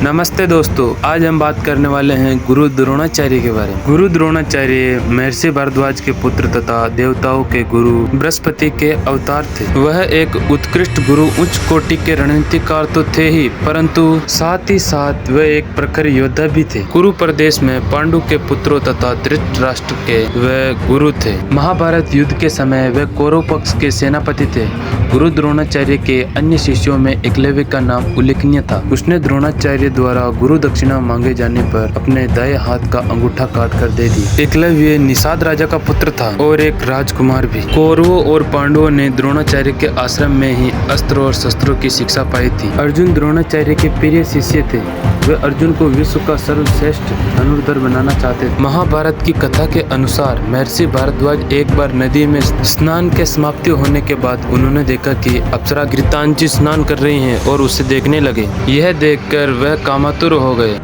नमस्ते दोस्तों, आज हम बात करने वाले हैं गुरु द्रोणाचार्य के बारे में। गुरु द्रोणाचार्य महर्षि भारद्वाज के पुत्र तथा देवताओं के गुरु बृहस्पति के अवतार थे। वह एक उत्कृष्ट गुरु, उच्च कोटि के रणनीतिकार तो थे ही, परंतु साथ ही साथ वह एक प्रखर योद्धा भी थे। कुरु प्रदेश में पांडु के पुत्रों तथा धृतराष्ट्र के वह गुरु थे। महाभारत युद्ध के समय वे कौरव पक्ष के सेनापति थे। गुरु द्रोणाचार्य के अन्य शिष्यों में एकलव्य का नाम उल्लेखनीय था। उसने द्रोणाचार्य द्वारा गुरु दक्षिणा मांगे जाने पर अपने दाएं हाथ का अंगूठा काट कर दे दी। एकलव्य निषाद राजा का पुत्र था और एक राजकुमार भी। कौरवों और पांडवों ने द्रोणाचार्य के आश्रम में ही अस्त्र और शस्त्रों की शिक्षा पाई थी। अर्जुन द्रोणाचार्य के प्रिय शिष्य थे। वे अर्जुन को विश्व का सर्वश्रेष्ठ धनुर्धर बनाना चाहते थे। महाभारत की कथा के अनुसार महर्षि भारद्वाज एक बार नदी में स्नान के समाप्ति होने के बाद उन्होंने देखा कि अप्सरा गीतांजलि स्नान कर रही हैं और उसे देखने लगे। यह देखकर वह कामातुर हो गए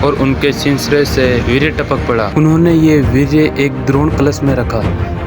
और उनके सिंसरे से वीर्य टपक पड़ा। उन्होंने ये वीर्य एक द्रोण कलश में रखा,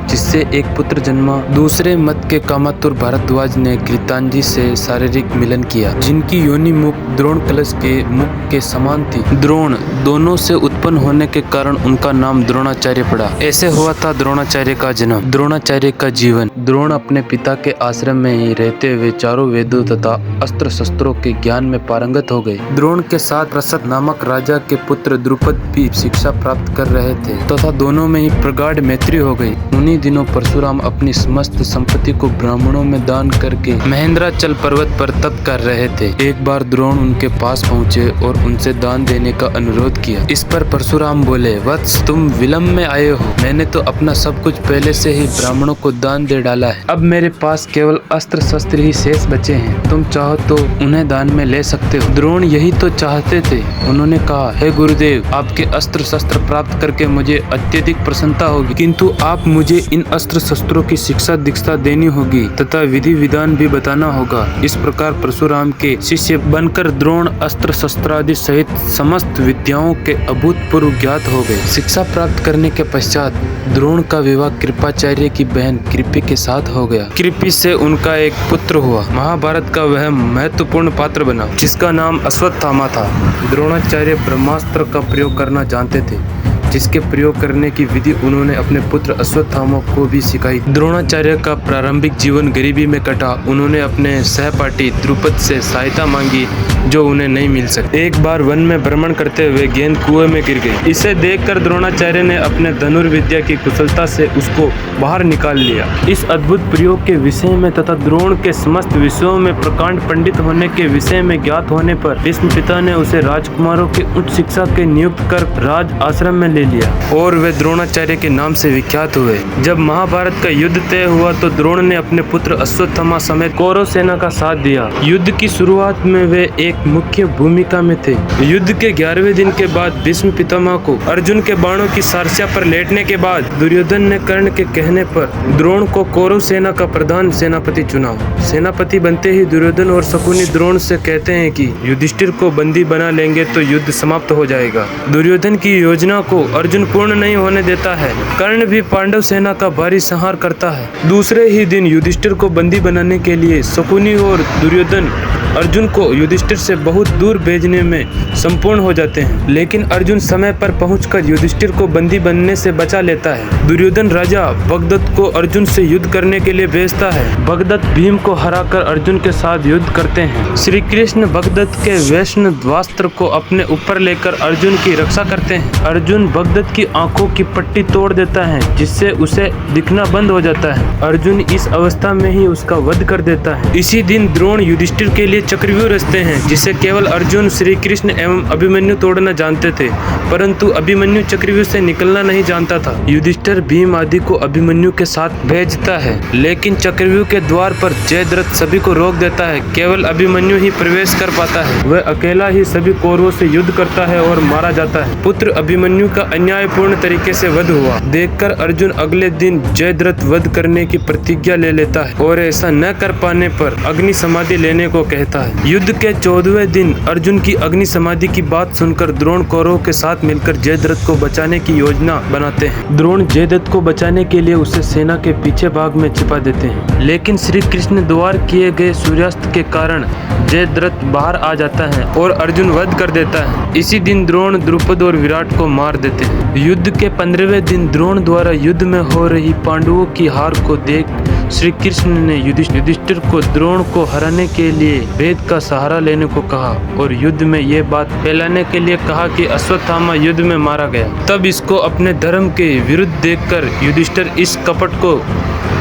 जिससे एक पुत्र जन्मा। दूसरे मत के कामातुर भारद्वाज ने गीतांजलि से शारीरिक मिलन किया, जिनकी योनि मुख द्रोण कलश के मुख के समान थी। द्रोण दोनों से उत्पन्न होने के कारण उनका नाम द्रोणाचार्य पड़ा। ऐसे हुआ था द्रोणाचार्य का जन्म। द्रोणाचार्य का जीवन। द्रोण अपने पिता के आश्रम में ही रहते हुए चारों वेदों तथा अस्त्र शस्त्रों के ज्ञान में पारंगत हो गए। द्रोण के साथ प्रसद नामक राजा के पुत्र द्रुपद भी शिक्षा प्राप्त कर रहे थे तथा दोनों में ही प्रगाढ़ मैत्री हो गई। उन्हीं दिनों परशुराम अपनी समस्त संपत्ति को ब्राह्मणों में दान करके महेंद्राचल पर्वत पर तप कर रहे थे। एक बार द्रोण उनके पास पहुँचे और उनसे दान देने का अनुरोध किया। इस पर परशुराम बोले, वत्स, तुम विलम्ब में आए हो। मैंने तो अपना सब कुछ पहले से ही ब्राह्मणों को दान दे डाला है। अब मेरे पास केवल अस्त्र शस्त्र ही शेष बचे हैं। तुम चाहो तो उन्हें दान में ले सकते हो। द्रोण यही तो चाहते थे। उन्होंने कहा, हे गुरुदेव, आपके अस्त्र शस्त्र प्राप्त करके मुझे अत्यधिक प्रसन्नता होगी, किंतु आप मुझे इन अस्त्र शस्त्रों की शिक्षा दीक्षा देनी होगी तथा विधि विधान भी बताना होगा। इस प्रकार परशुराम के शिष्य बनकर द्रोण अस्त्र शस्त्रादि सहित समस्त विद्याओं के अभूतपूर्व ज्ञात हो गए। शिक्षा प्राप्त करने के पश्चात द्रोण का विवाह कृपाचार्य की बहन कृपि के साथ हो गया। कृपि से उनका एक पुत्र हुआ। महाभारत का वह महत्वपूर्ण पात्र बना, जिसका नाम अश्वत्थामा था। द्रोणाचार्य ब्रह्मास्त्र का प्रयोग करना जानते थे, जिसके प्रयोग करने की विधि उन्होंने अपने पुत्र अश्वत्थामा को भी सिखाई। द्रोणाचार्य का प्रारंभिक जीवन गरीबी में कटा। उन्होंने अपने सहपाठी द्रुपद से सहायता मांगी, जो उन्हें नहीं मिल सकी। एक बार वन में भ्रमण करते हुए गेंद कुएं में गिर गई। इसे देखकर द्रोणाचार्य ने अपने धनुर्विद्या की कुशलता से उसको बाहर निकाल लिया। इस अद्भुत प्रयोग के विषय में तथा द्रोण के समस्त विषयों में प्रकांड पंडित होने के विषय में ज्ञात होने पर भीष्म पिता ने उसे राजकुमारों की उच्च शिक्षा के नियुक्त कर राज आश्रम में ले लिया और वे द्रोणाचार्य के नाम से विख्यात हुए। जब महाभारत का युद्ध तय हुआ तो द्रोण ने अपने पुत्र अश्वत्थामा समेत कौरव सेना का साथ दिया। युद्ध की शुरुआत में वे एक मुख्य भूमिका में थे। युद्ध के 11वें दिन के बाद भीष्म पितामह को अर्जुन के बाणों की सारस्या पर लेटने के बाद दुर्योधन ने कर्ण के कहने पर द्रोण को कौरव सेना का प्रधान सेनापति चुना। सेनापति बनते ही दुर्योधन और शकुनी द्रोण से कहते हैं कि युधिष्ठिर को बंदी बना लेंगे तो युद्ध समाप्त हो जाएगा। दुर्योधन की योजना को अर्जुन पूर्ण नहीं होने देता है। कर्ण भी पांडव सेना का भारी संहार करता है। दूसरे ही दिन युधिष्ठिर को बंदी बनाने के लिए शकुनी और दुर्योधन अर्जुन को युधिष्ठिर से बहुत दूर भेजने में संपूर्ण हो जाते हैं, लेकिन अर्जुन समय पर पहुंचकर युधिष्ठिर को बंदी बनने से बचा लेता है। दुर्योधन राजा भगदत्त को अर्जुन से युद्ध करने के लिए भेजता है। भगदत्त भीम को हराकर अर्जुन के साथ युद्ध करते हैं। श्री कृष्ण भगदत्त के वैष्णवास्त्र को अपने ऊपर लेकर अर्जुन की रक्षा करते हैं। अर्जुन भगदत्त की आंखों की पट्टी तोड़ देता है, जिससे उसे दिखना बंद हो जाता है। अर्जुन इस अवस्था में ही उसका वध कर देता है। इसी दिन द्रोण युधिष्ठिर के लिए चक्रव्यूह रचते हैं, जिसे केवल अर्जुन, श्री कृष्ण एवं अभिमन्यु तोड़ना जानते थे, परंतु अभिमन्यु चक्रव्यूह से निकलना नहीं जानता था। युधिष्ठिर भीम आदि को अभिमन्यु के साथ भेजता है, लेकिन चक्रव्यूह के द्वार पर जयद्रथ सभी को रोक देता है। केवल अभिमन्यु ही प्रवेश कर पाता है। वह अकेला ही सभी कौरवों से युद्ध करता है और मारा जाता है। पुत्र अभिमन्यु का अन्यायपूर्ण तरीके से वध हुआ देखकर अर्जुन अगले दिन जयद्रथ वध करने की प्रतिज्ञा ले लेता है और ऐसा न कर पाने पर अग्नि समाधि लेने को कहता है। युद्ध के 14वें दिन अर्जुन की अग्नि समाधि की बात सुनकर द्रोण कौरवों के साथ मिलकर जयद्रथ को बचाने की योजना बनाते हैं। द्रोण जयद्रथ को बचाने के लिए उसे सेना के पीछे भाग में छिपा देते हैं, लेकिन श्री कृष्ण द्वार किए गए सूर्यास्त के कारण जयद्रथ बाहर आ जाता है और अर्जुन वध कर देता है। इसी दिन द्रोण द्रुपद और विराट को मार देते हैं। युद्ध के 15वें दिन द्रोण द्वारा युद्ध में हो रही पांडवों की हार को देख श्री कृष्ण ने युधिष्ठिर को द्रोण को हराने के लिए वेद का सहारा लेने को कहा और युद्ध में ये बात फैलाने के लिए कहा कि अश्वत्थामा युद्ध में मारा गया। तब इसको अपने धर्म के विरुद्ध देखकर युधिष्ठिर इस कपट को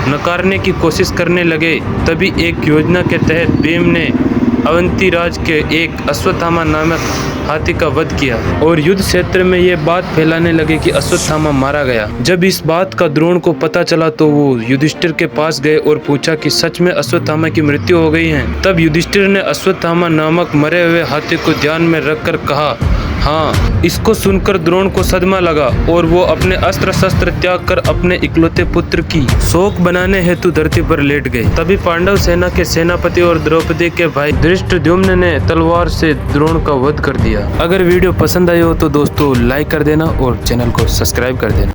नकारने की कोशिश करने लगे। तभी एक योजना के तहत भीम ने अवंती राज के एक अश्वत्थामा नामक हाथी का वध किया और युद्ध क्षेत्र में ये बात फैलाने लगे कि अश्वत्थामा मारा गया। जब इस बात का द्रोण को पता चला तो वो युधिष्ठिर के पास गए और पूछा कि सच में अश्वत्थामा की मृत्यु हो गई है। तब युधिष्ठिर ने अश्वत्थामा नामक मरे हुए हाथी को ध्यान में रखकर कहा हाँ। इसको सुनकर द्रोण को सदमा लगा और वो अपने अस्त्र शस्त्र त्याग कर अपने इकलौते पुत्र की शोक बनाने हेतु धरती पर लेट गए। तभी पांडव सेना के सेनापति और द्रौपदी के भाई धृष्टद्युम्न ने तलवार से द्रोण का वध कर दिया। अगर वीडियो पसंद आई हो तो दोस्तों लाइक कर देना और चैनल को सब्सक्राइब कर देना।